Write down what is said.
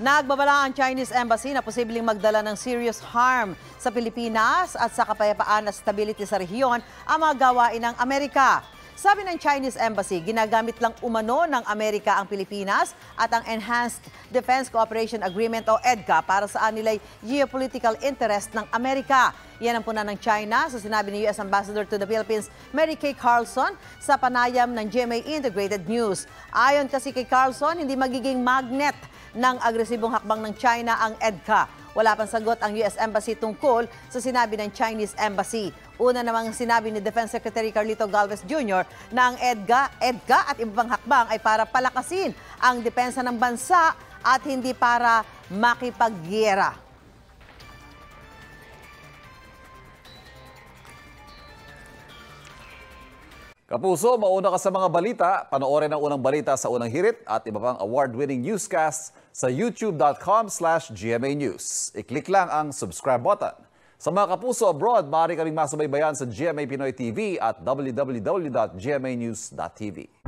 Nagbabala ang Chinese Embassy na posibleng magdala ng serious harm sa Pilipinas at sa kapayapaan at stability sa rehiyon ang mga gawain ng Amerika. Sabi ng Chinese Embassy, ginagamit lang umano ng Amerika ang Pilipinas at ang Enhanced Defense Cooperation Agreement o EDCA para sa anilay geopolitical interest ng Amerika. Yan ang puna ng China sa sinabi ni U.S. Ambassador to the Philippines, Mary Kay Carlson, sa panayam ng GMA Integrated News. Ayon kasi kay Carlson, hindi magiging magnet ng agresibong hakbang ng China ang EDCA. Wala pang sagot ang U.S. Embassy tungkol sa sinabi ng Chinese Embassy. Una namang sinabi ni Defense Secretary Carlito Galvez Jr. na ang EDCA at iba pang hakbang ay para palakasin ang depensa ng bansa at hindi para makipaggiyera. Kapuso, mauna ka sa mga balita. Panoorin ang unang balita sa unang hirit at iba pang award-winning newscasts sa youtube.com/GMA News. I-click lang ang subscribe button. Sa mga kapuso abroad, maaari ka ring masubaybayan sa GMA Pinoy TV at www.gmanews.tv.